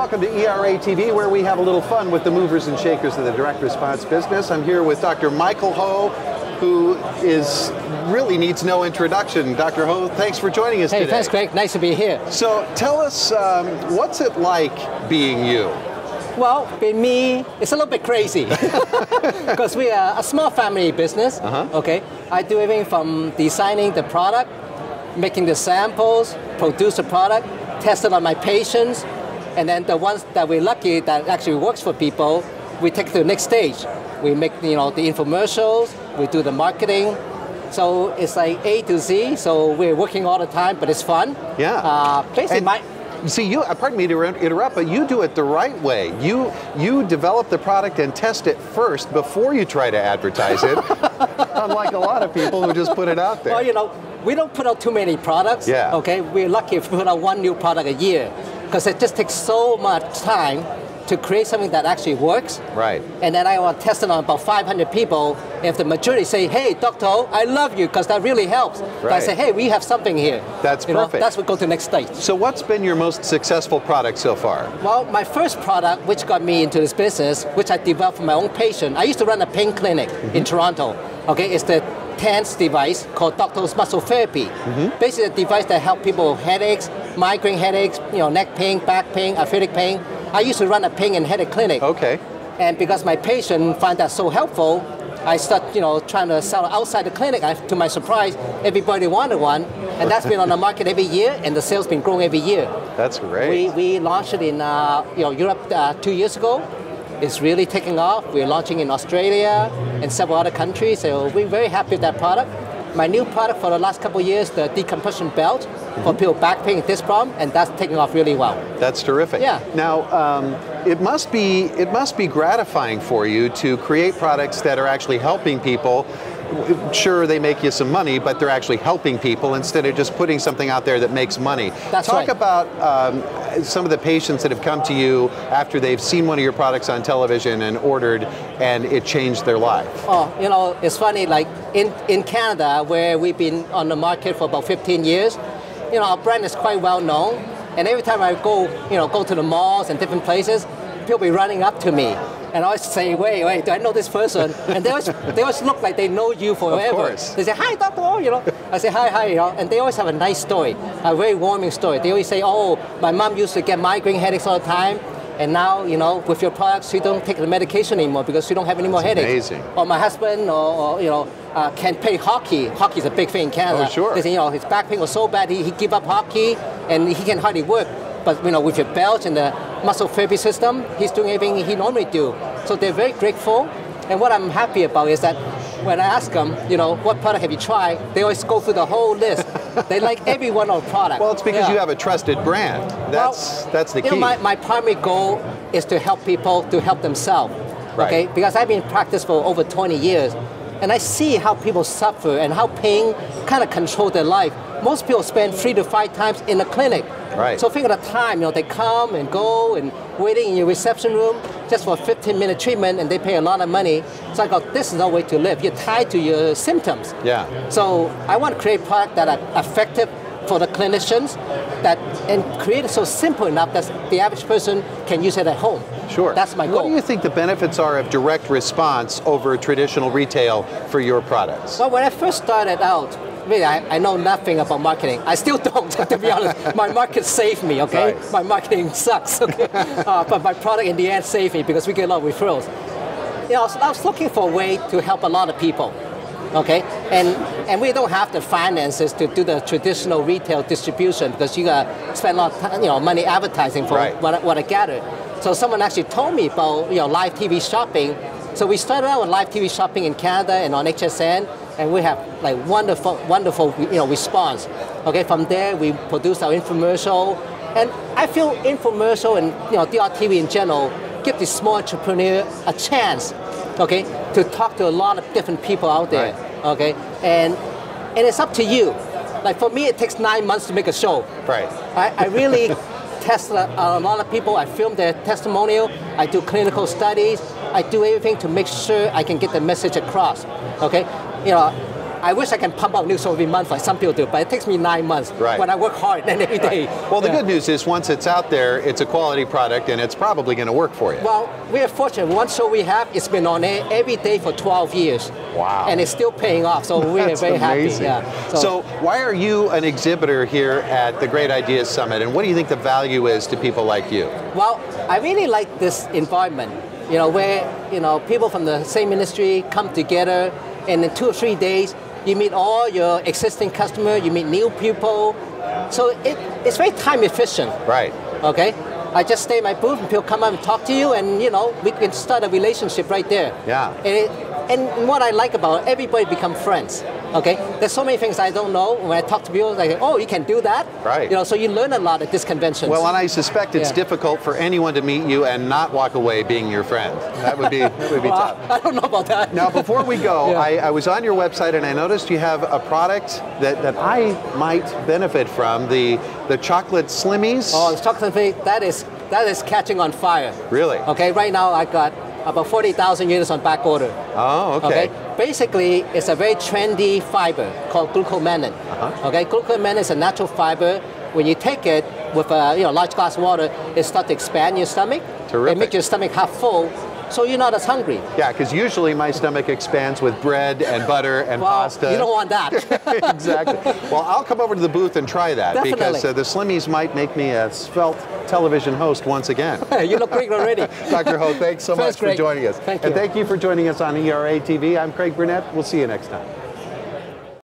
Welcome to ERAtv, where we have a little fun with the movers and shakers of the direct response business. I'm here with Dr. Michael Ho, who really needs no introduction. Dr. Ho, thanks for joining us today. Hey, thanks, Greg. Nice to be here. So tell us, what's it like being you? Well, being me, it's a little bit crazy because we are a small family business. Okay, I do everything from designing the product, making the samples, produce the product, test it on my patients, and then the ones that we're lucky that actually works for people, we take to the next stage. We make the infomercials, we do the marketing. So it's like A to Z. So we're working all the time, but it's fun. Yeah. Basically, see, pardon me to interrupt, but you do it the right way. You develop the product and test it first before you try to advertise it, unlike a lot of people who just put it out there. Well, we don't put out too many products. Yeah. Okay, we're lucky if we put out one new product a year, because it just takes so much time to create something that actually works. Right. And then I want to test it on about 500 people. If the majority say, hey, Dr. Ho, I love you, because that really helps. Right. I say, hey, we have something here. That's perfect. That's what we go to the next stage. So what's been your most successful product so far? Well, my first product, which got me into this business, which I developed for my own patient. I used to run a pain clinic in Toronto. Okay, it's the TANS device called Doctor's Muscle Therapy. Basically, a device that helps people with headaches, migraine headaches, neck pain, back pain, arthritic pain. I used to run a pain and headache clinic. Okay. And because my patient find that so helpful, I start, trying to sell outside the clinic. To my surprise, everybody wanted one, and that's been on the market every year, and the sales been growing every year. That's great. We launched it in Europe 2 years ago. It's really taking off. We're launching in Australia and several other countries, so we're very happy with that product. My new product for the last couple of years, the decompression belt for people with back pain and disc problem, and that's taking off really well. That's terrific. Yeah. Now, it must be gratifying for you to create products that are actually helping people. Sure, they make you some money, but they're actually helping people instead of just putting something out there that makes money. That's right. Talk about some of the patients that have come to you after they've seen one of your products on television and ordered, and it changed their life. Oh, it's funny, like in Canada, where we've been on the market for about 15 years, our brand is quite well known, and every time I go to the malls and different places, people be running up to me. And I always say, wait, do I know this person? And they always look like they know you forever. Of course. They say, hi, Dr. O, I say, hi, and they always have a nice story, a very warming story. They always say, oh, my mom used to get migraine headaches all the time, and now, with your products, she don't take the medication anymore because she don't have any more headaches. Amazing. Or my husband, can't play hockey. Hockey's a big thing in Canada. Oh, sure. They say, his back pain was so bad, he gave up hockey, and he can hardly work. But with your belt and the muscle therapy system, he's doing everything he normally do. So they're very grateful. And what I'm happy about is that when I ask them, what product have you tried? They always go through the whole list. They like every one of the product. Well, it's because you have a trusted brand. That's the key. My primary goal is to help people to help themselves. Right. Okay, because I've been in practice for over 20 years, and I see how people suffer and how pain kind of control their life. Most people spend 3 to 5 times in the clinic. Right. So think of the time, they come and go and waiting in your reception room just for a 15-minute treatment, and they pay a lot of money. So I go, this is no way to live. You're tied to your symptoms. Yeah. So I want to create products that are effective for the clinicians, and create it so simple enough that the average person can use it at home. Sure. That's my goal. What do you think the benefits are of direct response over traditional retail for your products? Well, when I first started out, really, I know nothing about marketing. I still don't, to be honest. My market saved me, okay? Right. My marketing sucks, okay? But my product in the end saved me because we get a lot of referrals. I was looking for a way to help a lot of people, okay? And we don't have the finances to do the traditional retail distribution because you got to spend a lot of money advertising for what I gathered. So someone actually told me about live TV shopping. So we started out with live TV shopping in Canada and on HSN, and we have like wonderful response. Okay, from there we produce our infomercial, and I feel infomercial and DRTV in general give the small entrepreneur a chance, okay, to talk to a lot of different people out there, okay, and it's up to you. Like for me, it takes 9 months to make a show. Right. I really test a lot of people. I film their testimonial. I do clinical studies. I do everything to make sure I can get the message across. Okay, I wish I can pump out new soap every month like some people do, but it takes me 9 months when I work hard and every day. Right. Well, the good news is once it's out there, it's a quality product and it's probably going to work for you. Well, we are fortunate. One show we have, it's been on air every day for 12 years. Wow. And it's still paying off, so we're very amazing. happy. Yeah. So why are you an exhibitor here at the Great Ideas Summit, and what do you think the value is to people like you? Well, I really like this environment, where people from the same industry come together, and in 2 or 3 days, you meet all your existing customers, you meet new people. So it's very time efficient. Right. Okay? I just stay in my booth and people come up and talk to you, and we can start a relationship right there. Yeah. And what I like about it, everybody become friends. Okay, there's so many things I don't know. When I talk to people, I say, "Oh, you can do that." Right. So you learn a lot at this convention. Well, and I suspect it's difficult for anyone to meet you and not walk away being your friend. That would be tough. I don't know about that. Now, before we go, I was on your website and I noticed you have a product that I might benefit from, the chocolate Slimmies. Oh, the chocolate Slimmies, that is catching on fire. Really? Okay, right now I got about 40,000 units on back order. Oh, okay. Basically, it's a very trendy fiber called glucomannan. Okay, glucomannan is a natural fiber. When you take it with a large glass of water, it starts to expand your stomach. Terrific. It makes your stomach half full, so you're not as hungry. Yeah, because usually my stomach expands with bread and butter and pasta. You don't want that. Exactly. Well, I'll come over to the booth and try that. Definitely. Because the Slimmies might make me a svelte television host once again. You look great already. Dr. Ho, thanks so much for joining us. Thank you. And thank you for joining us on ERAtv. I'm Craig Burnett. We'll see you next time.